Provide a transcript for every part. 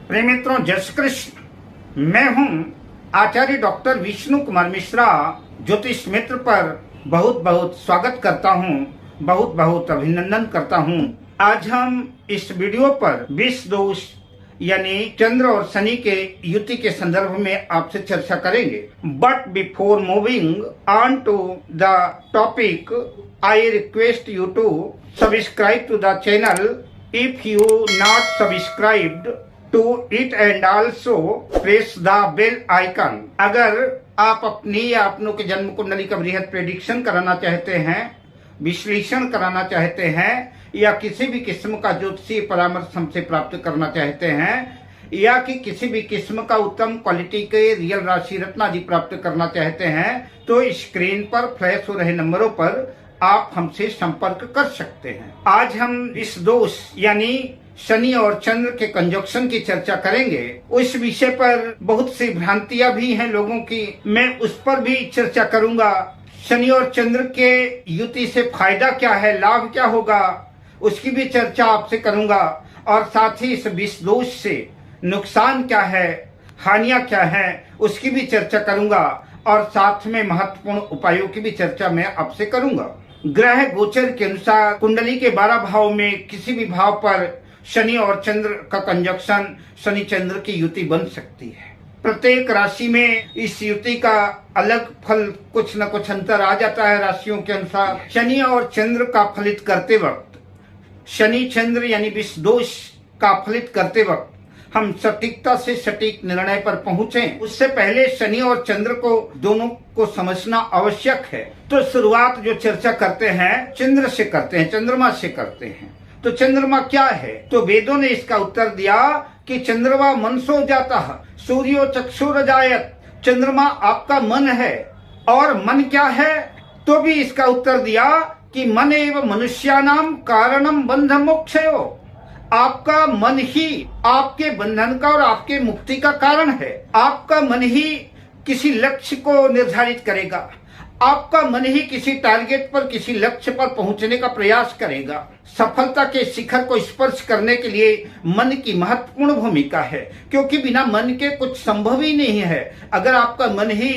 प्रिय मित्रों, जय श्री कृष्ण। मैं हूं आचार्य डॉक्टर विष्णु कुमार मिश्रा। ज्योतिष मित्र पर बहुत बहुत स्वागत करता हूं, बहुत बहुत अभिनंदन करता हूं। आज हम इस वीडियो पर विष दोष यानी चंद्र और शनि के युति के संदर्भ में आपसे चर्चा करेंगे। But before moving on to the topic, I request you to subscribe to the channel if you not subscribed to it and also press the bell icon। अगर आप अपनी या अपनों के जन्म कुंडली का बृहद प्रेडिक्शन कराना चाहते हैं, विश्लेषण कराना चाहते हैं, या किसी भी किस्म का ज्योतिषीय परामर्श हमसे प्राप्त करना चाहते हैं, या कि किसी भी किस्म का उत्तम क्वालिटी के रियल राशि रत्न आदि प्राप्त करना चाहते हैं, तो स्क्रीन पर फ्लैश हो रहे नंबरों पर आप हमसे संपर्क कर सकते हैं। आज हम इस दोष यानी शनि और चंद्र के कंजक्शन की चर्चा करेंगे। उस विषय पर बहुत सी भ्रांतियां भी हैं लोगों की, मैं उस पर भी चर्चा करूंगा। शनि और चंद्र के युति से फायदा क्या है, लाभ क्या होगा, उसकी भी चर्चा आपसे करूंगा। और साथ ही इस विष दोष से नुकसान क्या है, हानियां क्या है, उसकी भी चर्चा करूंगा। और साथ में महत्वपूर्ण उपायों की भी चर्चा मैं आपसे करूंगा। ग्रह गोचर के अनुसार कुंडली के 12 भाव में किसी भी भाव पर शनि और चंद्र का कंजक्शन, शनि चंद्र की युति बन सकती है। प्रत्येक राशि में इस युति का अलग फल कुछ न कुछ अंतर आ जाता है राशियों के अनुसार। शनि और चंद्र का फलित करते वक्त, शनि चंद्र यानी विष दोष का फलित करते वक्त हम सटीकता से सटीक निर्णय पर पहुंचें, उससे पहले शनि और चंद्र को दोनों को समझना आवश्यक है। तो शुरुआत जो चर्चा करते हैं चंद्र से करते हैं, चंद्रमा से करते हैं। तो चंद्रमा क्या है? तो वेदों ने इसका उत्तर दिया कि चंद्रमा मनसो जाता है, सूर्यो चक्षुरजायत। चंद्रमा आपका मन है। और मन क्या है? तो भी इसका उत्तर दिया कि मन एव मनुष्यानाम कारणम बंध मोक्षयो। आपका मन ही आपके बंधन का और आपके मुक्ति का कारण है। आपका मन ही किसी लक्ष्य को निर्धारित करेगा। आपका मन ही किसी टारगेट पर, किसी लक्ष्य पर पहुंचने का प्रयास करेगा। सफलता के शिखर को स्पर्श करने के लिए मन की महत्वपूर्ण भूमिका है, क्योंकि बिना मन के कुछ संभव ही नहीं है। अगर आपका मन ही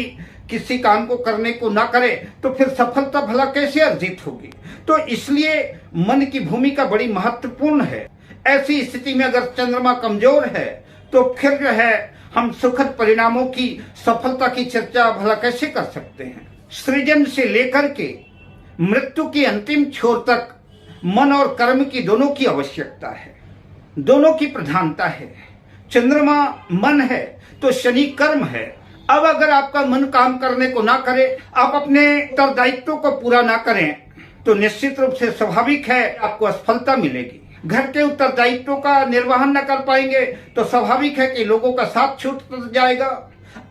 किसी काम को करने को ना करे तो फिर सफलता भला कैसे अर्जित होगी? तो इसलिए मन की भूमिका बड़ी महत्वपूर्ण है। ऐसी स्थिति में अगर चंद्रमा कमजोर है तो फिर जो है हम सुखद परिणामों की, सफलता की चर्चा भला कैसे कर सकते हैं? सृजन से लेकर के मृत्यु की अंतिम छोर तक मन और कर्म की दोनों की आवश्यकता है, दोनों की प्रधानता है। चंद्रमा मन है तो शनि कर्म है। अब अगर आपका मन काम करने को ना करे, आप अपने उत्तरदायित्व को पूरा ना करें, तो निश्चित रूप से स्वाभाविक है आपको असफलता मिलेगी। घर के उत्तरदायित्व का निर्वहन न कर पाएंगे तो स्वाभाविक है कि लोगों का साथ छूट जाएगा,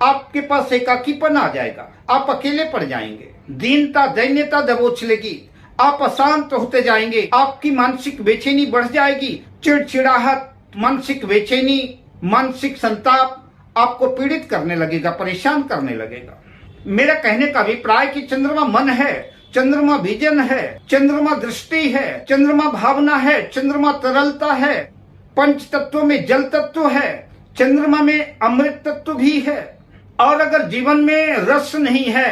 आपके पास एकाकीपन आ जाएगा, आप अकेले पड़ जाएंगे, दीनता दैन्यता दबोच लेगी, आप अशांत होते जाएंगे, आपकी मानसिक बेचैनी बढ़ जाएगी, चिड़चिड़ाहट, मानसिक बेचैनी, मानसिक संताप आपको पीड़ित करने लगेगा, परेशान करने लगेगा। मेरा कहने का अभिप्राय कि चंद्रमा मन है, चंद्रमा विजन है, चंद्रमा दृष्टि है, चंद्रमा भावना है, चंद्रमा तरलता है, पंच तत्वों में जल तत्व है, चंद्रमा में अमृत तत्व भी है। और अगर जीवन में रस नहीं है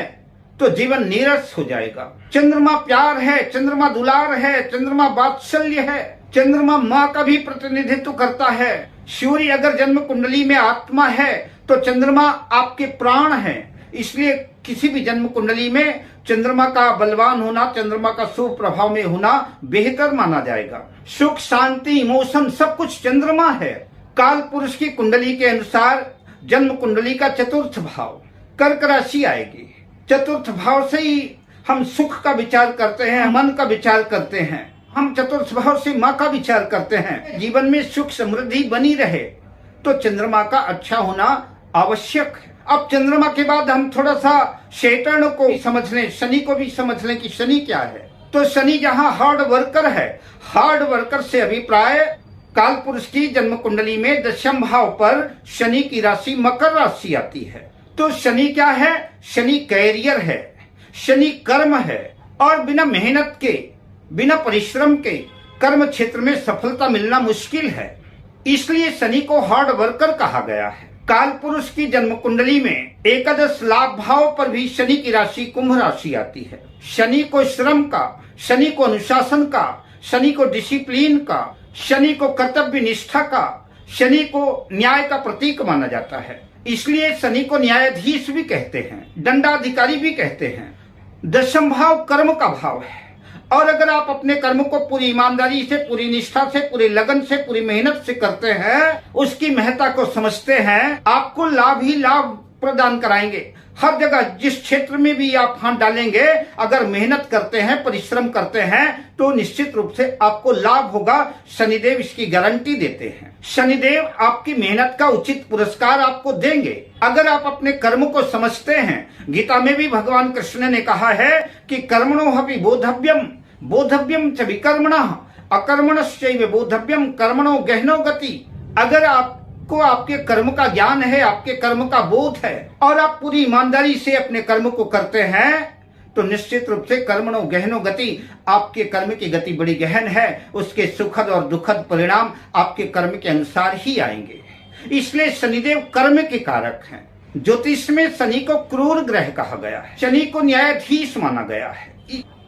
तो जीवन नीरस हो जाएगा। चंद्रमा प्यार है, चंद्रमा दुलार है, चंद्रमा वात्सल्य है, चंद्रमा माँ का भी प्रतिनिधित्व करता है। सूर्य अगर जन्म कुंडली में आत्मा है तो चंद्रमा आपके प्राण है। इसलिए किसी भी जन्म कुंडली में चंद्रमा का बलवान होना, चंद्रमा का शुभ प्रभाव में होना बेहतर माना जाएगा। सुख, शांति, इमोशन सब कुछ चंद्रमा है। काल पुरुष की कुंडली के अनुसार जन्म कुंडली का चतुर्थ भाव कर्क राशि आएगी। चतुर्थ भाव से ही हम सुख का विचार करते हैं, मन का विचार करते हैं, हम चतुर्थ भाव से माँ का विचार करते हैं। जीवन में सुख समृद्धि बनी रहे तो चंद्रमा का अच्छा होना आवश्यक है। अब चंद्रमा के बाद हम थोड़ा सा सैटर्न को समझ लें, शनि को भी समझ लें कि शनि क्या है। तो शनि जहाँ हार्ड वर्कर है, हार्ड वर्कर से अभिप्राय काल पुरुष की जन्म कुंडली में दशम भाव पर शनि की राशि मकर राशि आती है। तो शनि क्या है? शनि कैरियर है, शनि कर्म है। और बिना मेहनत के, बिना परिश्रम के कर्म क्षेत्र में सफलता मिलना मुश्किल है। इसलिए शनि को हार्ड वर्कर कहा गया है। काल पुरुष की जन्म कुंडली में एकादश लाभ भाव पर भी शनि की राशि कुंभ राशि आती है। शनि को श्रम का, शनि को अनुशासन का, शनि को डिसिप्लिन का, शनि को कर्तव्य निष्ठा का, शनि को न्याय का प्रतीक माना जाता है। इसलिए शनि को न्यायाधीश भी कहते हैं, दंडाधिकारी भी कहते हैं। दशम भाव कर्म का भाव है, और अगर आप अपने कर्म को पूरी ईमानदारी से, पूरी निष्ठा से, पूरी लगन से, पूरी मेहनत से करते हैं, उसकी महत्ता को समझते हैं, आपको लाभ ही लाभ प्रदान कराएंगे। हर जगह जिस क्षेत्र में भी आप हाथ डालेंगे, अगर मेहनत करते हैं, परिश्रम करते हैं, तो निश्चित रूप से आपको लाभ होगा। शनिदेव इसकी गारंटी देते हैं। शनिदेव आपकी मेहनत का उचित पुरस्कार आपको देंगे अगर आप अपने कर्म को समझते हैं। गीता में भी भगवान कृष्ण ने कहा है कि कर्मणो हि बोधव्यम, बोधव्यम च विकर्मणः, अकर्मणश्चैव बोधव्यम, कर्मणो गहनो गति। अगर आपको आपके कर्म का ज्ञान है, आपके कर्म का बोध है, और आप पूरी ईमानदारी से अपने कर्म को करते हैं, तो निश्चित रूप से कर्मणो गहनो गति, आपके कर्म की गति बड़ी गहन है। उसके सुखद और दुखद परिणाम आपके कर्म के अनुसार ही आएंगे। इसलिए शनिदेव कर्म के कारक हैं। ज्योतिष में शनि को क्रूर ग्रह कहा गया है। शनि को न्यायाधीश माना गया है।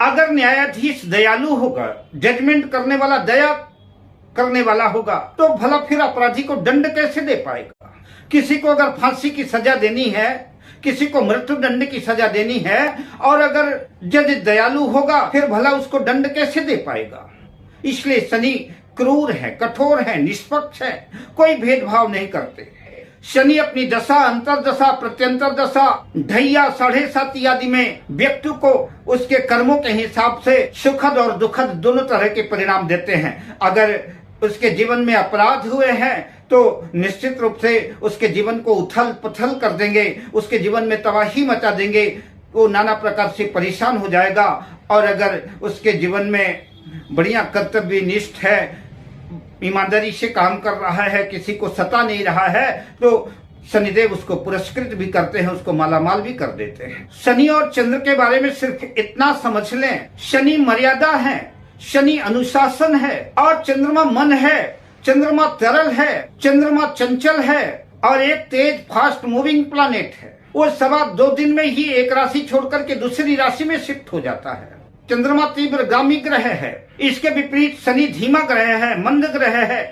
अगर न्यायाधीश दयालु होगा, जजमेंट करने वाला, दया करने वाला होगा, तो भला फिर अपराधी को दंड कैसे दे पाएगा? किसी को अगर फांसी की सजा देनी है, किसी को मृत्यु दंड की सजा देनी है, और अगर जज दयालु होगा, फिर भला उसको दंड कैसे दे पाएगा? इसलिए शनि क्रूर है, कठोर है, निष्पक्ष है, कोई भेदभाव नहीं करते। शनि अपनी दशा, अंतरदशा, प्रत्यंतर दशा, ढैया, 7.5 आदि में व्यक्ति को उसके कर्मों के हिसाब से सुखद और दुखद दोनों तरह के परिणाम देते हैं। अगर उसके जीवन में अपराध हुए हैं तो निश्चित रूप से उसके जीवन को उथल पुथल कर देंगे, उसके जीवन में तबाही मचा देंगे, वो नाना प्रकार से परेशान हो जाएगा। और अगर उसके जीवन में बढ़िया कर्तव्य निष्ठ है, ईमानदारी से काम कर रहा है, किसी को सता नहीं रहा है, तो शनिदेव उसको पुरस्कृत भी करते हैं, उसको मालामाल भी कर देते हैं। शनि और चंद्र के बारे में सिर्फ इतना समझ लें, शनि मर्यादा है, शनि अनुशासन है, और चंद्रमा मन है, चंद्रमा तरल है, चंद्रमा चंचल है, और एक तेज फास्ट मूविंग प्लैनेट है। वो 2.25 दिन में ही एक राशि छोड़कर के दूसरी राशि में शिफ्ट हो जाता है। चंद्रमा तीव्रगामी ग्रह है। इसके विपरीत शनि धीमा ग्रह है, मंद ग्रह है।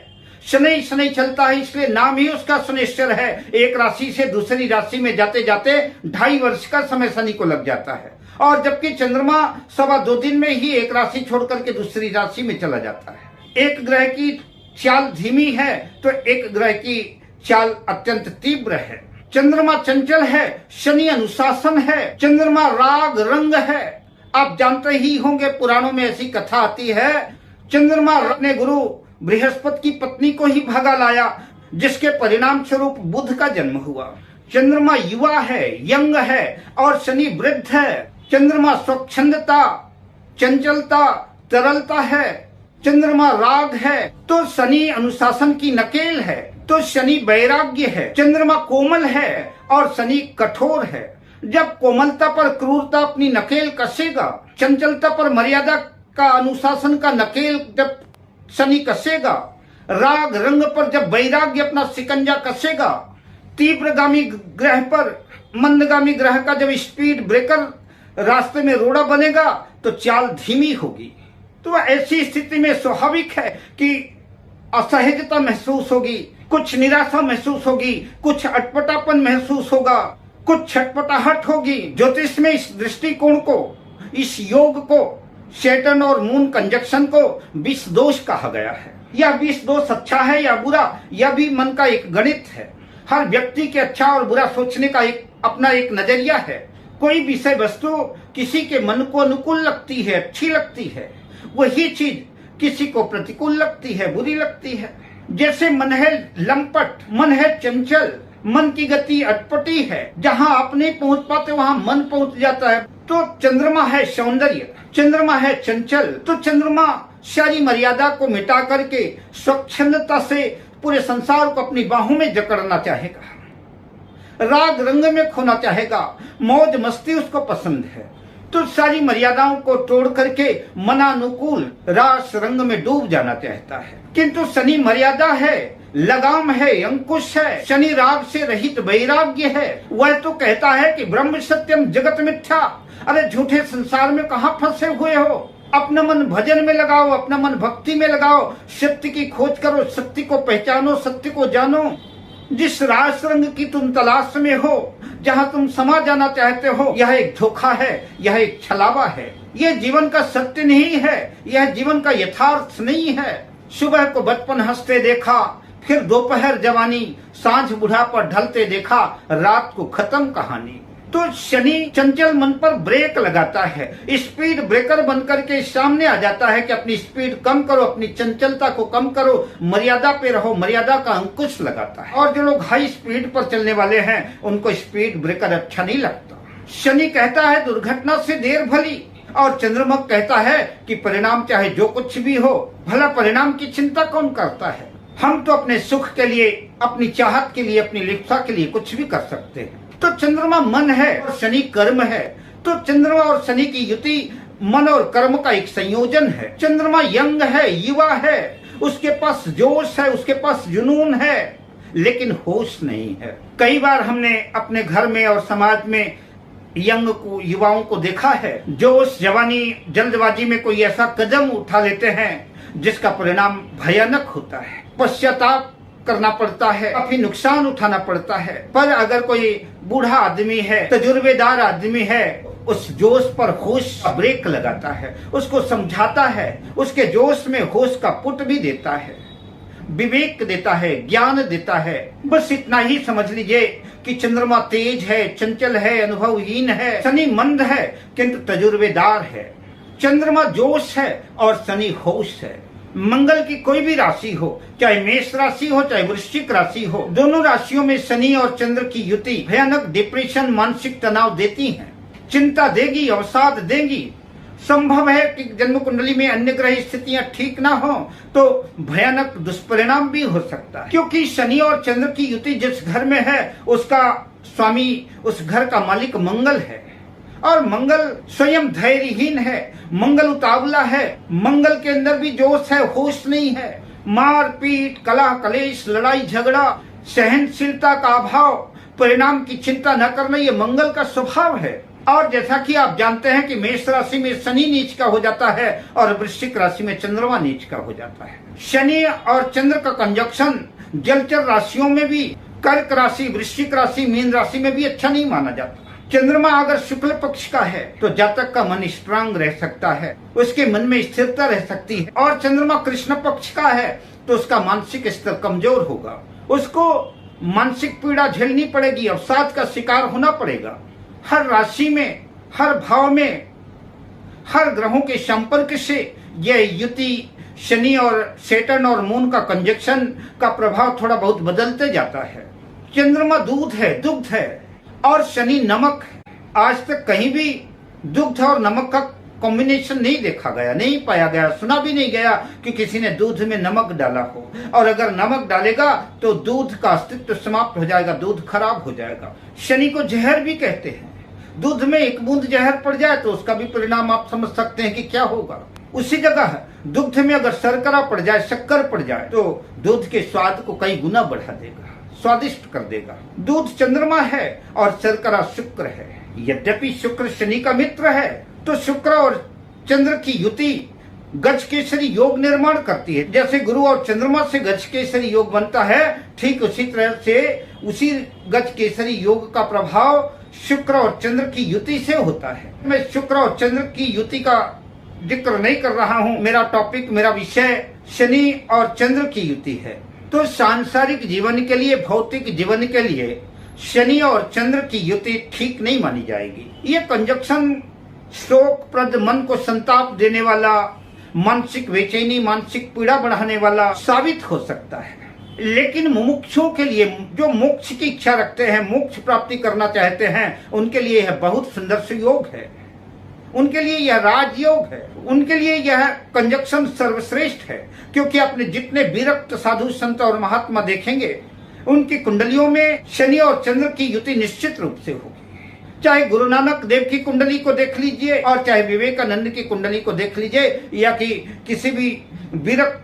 शनि शनि चलता है, इसलिए नाम ही उसका शनिश्चर है। एक राशि से दूसरी राशि में जाते जाते 2.5 वर्ष का समय शनि को लग जाता है, और जबकि चंद्रमा 2.25 दिन में ही एक राशि छोड़कर के दूसरी राशि में चला जाता है। एक ग्रह की चाल धीमी है तो एक ग्रह की चाल अत्यंत तीव्र है। चंद्रमा चंचल है, शनि अनुशासन है, चंद्रमा राग रंग है। आप जानते ही होंगे, पुराणों में ऐसी कथा आती है, चंद्रमा अपने गुरु बृहस्पति की पत्नी को ही भगा लाया, जिसके परिणाम स्वरूप बुध का जन्म हुआ। चंद्रमा युवा है, यंग है, और शनि वृद्ध है। चंद्रमा स्वच्छंदता, चंचलता, तरलता है। चंद्रमा राग है तो शनि अनुशासन की नकेल है, तो शनि वैराग्य है। चंद्रमा कोमल है और शनि कठोर है। जब कोमलता पर क्रूरता अपनी नकेल कसेगा, चंचलता पर मर्यादा का, अनुशासन का नकेल जब शनि कसेगा, राग रंग पर जब वैराग्य अपना शिकंजा कसेगा, तीव्रगामी ग्रह पर मंदगामी ग्रह का जब स्पीड ब्रेकर रास्ते में रोड़ा बनेगा, तो चाल धीमी होगी। तो ऐसी स्थिति में स्वाभाविक है कि असहजता महसूस होगी, कुछ निराशा महसूस होगी, कुछ अटपटापन महसूस होगा, कुछ छटपटाहट होगी। ज्योतिष में इस दृष्टिकोण को, इस योग को, सैटर्न और मून कंजक्शन को विष दोष कहा गया है। यह विष दोष अच्छा है या बुरा, यह भी मन का एक गणित है। हर व्यक्ति के अच्छा और बुरा सोचने का एक अपना एक नजरिया है। कोई विषय वस्तु किसी के मन को अनुकूल लगती है, अच्छी लगती है, वही चीज किसी को प्रतिकूल लगती है, बुरी लगती है। जैसे मन है लंपट, मन है चंचल, मन की गति अटपटी है, जहां आप नहीं पहुंच पाते वहां मन पहुंच जाता है। तो चंद्रमा है सौंदर्य, चंद्रमा है चंचल, तो चंद्रमा सारी मर्यादा को मिटा करके स्वच्छंदता से पूरे संसार को अपनी बाहों में जकड़ना चाहेगा, राग रंग में खोना चाहेगा, मौज मस्ती उसको पसंद है। तो सारी मर्यादाओं को तोड़ करके मनानुकूल रास रंग में डूब जाना चाहता है। किंतु शनि मर्यादा है, लगाम है, अंकुश है, शनि राग से रहित वैराग्य है। वह तो कहता है कि ब्रह्म सत्यम जगत मिथ्या। अरे झूठे संसार में कहाँ फंसे हुए हो, अपना मन भजन में लगाओ, अपना मन भक्ति में लगाओ, सत्य की खोज करो, सत्य को पहचानो, सत्य को जानो। जिस रास रंग की तुम तलाश में हो, जहां तुम समा जाना चाहते हो, यह एक धोखा है, यह एक छलावा है, यह जीवन का सत्य नहीं है, यह जीवन का यथार्थ नहीं है। सुबह को बचपन हंसते देखा, फिर दोपहर जवानी, सांझ बुढ़ापा ढलते देखा, रात को खत्म कहानी। तो शनि चंचल मन पर ब्रेक लगाता है, स्पीड ब्रेकर बनकर के सामने आ जाता है कि अपनी स्पीड कम करो, अपनी चंचलता को कम करो, मर्यादा पे रहो, मर्यादा का अंकुश लगाता है। और जो लोग हाई स्पीड पर चलने वाले हैं, उनको स्पीड ब्रेकर अच्छा नहीं लगता। शनि कहता है दुर्घटना से देर भली, और चंद्रमा कहता है कि परिणाम चाहे जो कुछ भी हो, भला परिणाम की चिंता कौन करता है। हम तो अपने सुख के लिए, अपनी चाहत के लिए, अपनी लिप्सा के लिए कुछ भी कर सकते हैं। तो चंद्रमा मन है और शनि कर्म है। तो चंद्रमा और शनि की युति मन और कर्म का एक संयोजन है। चंद्रमा यंग है, युवा है, उसके पास जोश है, उसके पास जुनून है, लेकिन होश नहीं है। कई बार हमने अपने घर में और समाज में यंग को, युवाओं को देखा है, जोश जवानी जल्दबाजी में कोई ऐसा कदम उठा लेते हैं जिसका परिणाम भयानक होता है। पश्चाताप करना पड़ता है, काफी नुकसान उठाना पड़ता है। पर अगर कोई बूढ़ा आदमी है, तजुर्बेदार आदमी है, उस जोश पर होश का ब्रेक लगाता है, उसको समझाता है, उसके जोश में होश का पुट भी देता है, विवेक देता है, ज्ञान देता है। बस इतना ही समझ लीजिए कि चंद्रमा तेज है, चंचल है, अनुभवहीन है, शनि मंद है किंतु तजुर्बेदार है। चंद्रमा जोश है और शनि होश है। मंगल की कोई भी राशि हो, चाहे मेष राशि हो, चाहे वृश्चिक राशि हो, दोनों राशियों में शनि और चंद्र की युति भयानक डिप्रेशन, मानसिक तनाव देती है, चिंता देगी, अवसाद देगी। संभव है कि जन्म कुंडली में अन्य ग्रह स्थितियां ठीक ना हो तो भयानक दुष्परिणाम भी हो सकता है, क्योंकि शनि और चंद्र की युति जिस घर में है, उसका स्वामी, उस घर का मालिक मंगल है। और मंगल स्वयं धैर्यहीन है, मंगल उतावला है, मंगल के अंदर भी जोश है, होश नहीं है। मार पीट, कलह कलेश, लड़ाई झगड़ा, सहनशीलता का अभाव, परिणाम की चिंता न करना, ये मंगल का स्वभाव है। और जैसा कि आप जानते हैं कि मेष राशि में शनि नीच का हो जाता है और वृश्चिक राशि में चंद्रमा नीच का हो जाता है। शनि और चंद्र का कंजक्शन जलचर राशियों में भी, कर्क राशि, वृश्चिक राशि, मीन राशि में भी अच्छा नहीं माना जाता। चंद्रमा अगर शुक्ल पक्ष का है तो जातक का मन स्ट्रांग रह सकता है, उसके मन में स्थिरता रह सकती है। और चंद्रमा कृष्ण पक्ष का है तो उसका मानसिक स्तर कमजोर होगा, उसको मानसिक पीड़ा झेलनी पड़ेगी, अवसाद का शिकार होना पड़ेगा। हर राशि में, हर भाव में, हर ग्रहों के संपर्क से यह युति, शनि और सैटर्न और मून का कंजक्शन का प्रभाव थोड़ा बहुत बदलते जाता है। चंद्रमा दूध है, दुग्ध है, और शनि नमक है। आज तक कहीं भी दुग्ध और नमक का कॉम्बिनेशन नहीं देखा गया, नहीं पाया गया, सुना भी नहीं गया कि किसी ने दूध में नमक डाला हो। और अगर नमक डालेगा तो दूध का अस्तित्व समाप्त हो जाएगा, दूध खराब हो जाएगा। शनि को जहर भी कहते हैं। दूध में एक बूंद जहर पड़ जाए तो उसका भी परिणाम आप समझ सकते हैं कि क्या होगा। उसी जगह दुग्ध में अगर शर्करा पड़ जाए, शक्कर पड़ जाए, तो दूध के स्वाद को कई गुना बढ़ा देगा, स्वादिष्ट कर देगा। दूध चंद्रमा है और शर्करा शुक्र है। यद्यपि शुक्र शनि का मित्र है, तो शुक्र और चंद्र की युति गज केसरी योग निर्माण करती है। जैसे गुरु और चंद्रमा से गज केसरी योग बनता है, ठीक उसी तरह से उसी गज केसरी योग का प्रभाव शुक्र और चंद्र की युति से होता है। मैं शुक्र और चंद्र की युति का जिक्र नहीं कर रहा हूँ, मेरा टॉपिक, मेरा विषय शनि और चंद्र की युति है। तो सांसारिक जीवन के लिए, भौतिक जीवन के लिए शनि और चंद्र की युति ठीक नहीं मानी जाएगी। ये कंजक्शन शोकप्रद, मन को संताप देने वाला, मानसिक बेचैनी, मानसिक पीड़ा बढ़ाने वाला साबित हो सकता है। लेकिन मुमुक्षुओं के लिए, जो मोक्ष की इच्छा रखते हैं, मोक्ष प्राप्ति करना चाहते हैं, उनके लिए यह बहुत सुंदर सुयोग है, उनके लिए यह राजयोग है, उनके लिए यह कंजक्शन सर्वश्रेष्ठ है। क्योंकि आपने जितने विरक्त साधु संत और महात्मा देखेंगे, उनकी कुंडलियों में शनि और चंद्र की युति निश्चित रूप से होगी। चाहे गुरु नानक देव की कुंडली को देख लीजिए और चाहे विवेकानंद की कुंडली को देख लीजिए, या कि किसी भी विरक्त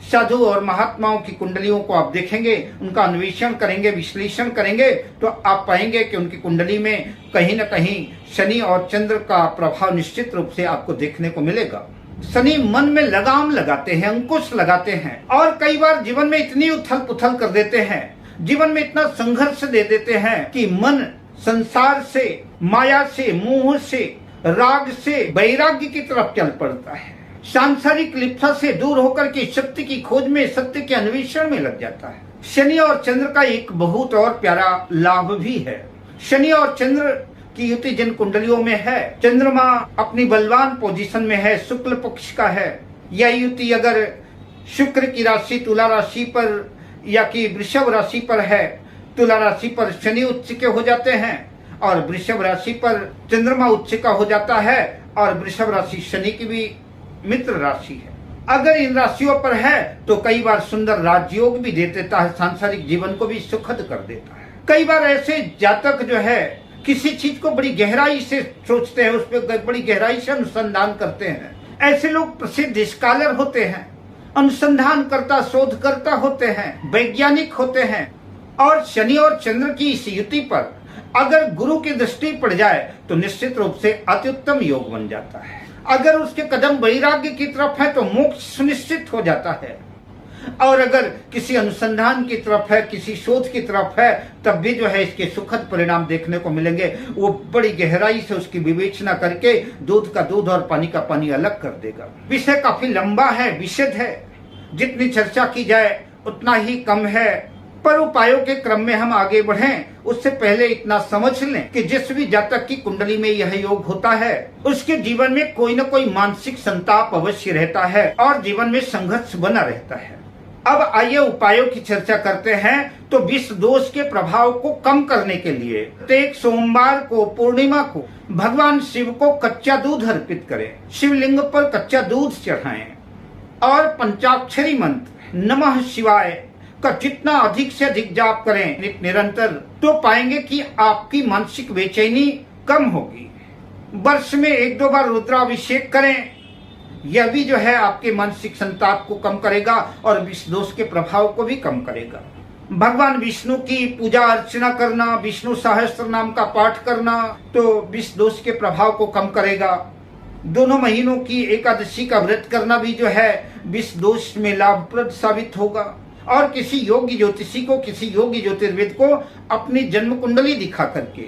साधु और महात्माओं की कुंडलियों को आप देखेंगे, उनका अन्वेषण करेंगे, विश्लेषण करेंगे, तो आप पाएंगे कि उनकी कुंडली में कहीं न कहीं शनि और चंद्र का प्रभाव निश्चित रूप से आपको देखने को मिलेगा। शनि मन में लगाम लगाते हैं, अंकुश लगाते हैं, और कई बार जीवन में इतनी उथल पुथल कर देते हैं, जीवन में इतना संघर्ष दे देते हैं कि मन संसार से, माया से, मोह से, राग से वैराग्य की तरफ चल पड़ता है। सांसारिक लिप्सा से दूर होकर के सत्य की खोज में, सत्य के अन्वेषण में लग जाता है। शनि और चंद्र का एक बहुत और प्यारा लाभ भी है। शनि और चंद्र की युति जिन कुंडलियों में है, चंद्रमा अपनी बलवान पोजीशन में है, शुक्ल पक्ष का है। यह युति अगर शुक्र की राशि तुला राशि पर या कि वृषभ राशि पर है, तुला राशि पर शनि उच्च के हो जाते हैं और वृषभ राशि पर चंद्रमा उच्च का हो जाता है, और वृषभ राशि शनि की भी मित्र राशि है। अगर इन राशियों पर है तो कई बार सुंदर राजयोग भी दे देता है, सांसारिक जीवन को भी सुखद कर देता है। कई बार ऐसे जातक जो है किसी चीज को बड़ी गहराई से सोचते हैं, उस पर बड़ी गहराई से अनुसंधान करते हैं। ऐसे लोग प्रसिद्ध स्कॉलर होते हैं, अनुसंधानकर्ता, शोधकर्ता होते हैं, वैज्ञानिक होते हैं। और शनि और चंद्र की इस युति पर अगर गुरु की दृष्टि पड़ जाए तो निश्चित रूप से अत्युत्तम योग बन जाता है। अगर उसके कदम वैराग्य की तरफ है तो मोक्ष सुनिश्चित हो जाता है, और अगर किसी अनुसंधान की तरफ है, किसी शोध की तरफ है, तब भी जो है इसके सुखद परिणाम देखने को मिलेंगे। वो बड़ी गहराई से उसकी विवेचना करके दूध का दूध और पानी का पानी अलग कर देगा। विषय काफी लंबा है, विशद है, जितनी चर्चा की जाए उतना ही कम है। पर उपायों के क्रम में हम आगे बढ़ें उससे पहले इतना समझ लें कि जिस भी जातक की कुंडली में यह योग होता है, उसके जीवन में कोई न कोई मानसिक संताप अवश्य रहता है और जीवन में संघर्ष बना रहता है। अब आइए उपायों की चर्चा करते हैं। तो विष दोष के प्रभाव को कम करने के लिए प्रत्येक सोमवार को, पूर्णिमा को भगवान शिव को कच्चा दूध अर्पित करें, शिवलिंग पर कच्चा दूध चढ़ाएं और पंचाक्षरी मंत्र नमः शिवाय का जितना अधिक से अधिक जाप करें निरंतर, तो पाएंगे कि आपकी मानसिक बेचैनी कम होगी। वर्ष में 1-2 बार रुद्राभिषेक करें, यह भी जो है आपके मानसिक संताप को कम करेगा और विष दोष के प्रभाव को भी कम करेगा। भगवान विष्णु की पूजा अर्चना करना, विष्णु सहस्त्र नाम का पाठ करना, तो विष दोष के प्रभाव को कम करेगा। दोनों महीनों की एकादशी का व्रत करना भी जो है विष दोष में लाभप्रद साबित होगा। और किसी योग्य ज्योतिषी को, किसी योग्य ज्योतिर्विद को अपनी जन्म कुंडली दिखा करके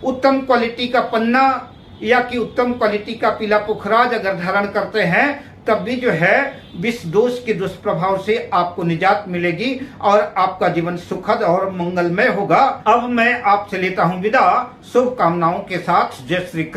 उत्तम क्वालिटी का पन्ना या कि उत्तम क्वालिटी का पीला पुखराज अगर धारण करते हैं, तब भी जो है विष दोष के दुष्प्रभाव से आपको निजात मिलेगी और आपका जीवन सुखद और मंगलमय होगा। अब मैं आपसे लेता हूं विदा, शुभकामनाओं के साथ। जय श्री कृष्ण।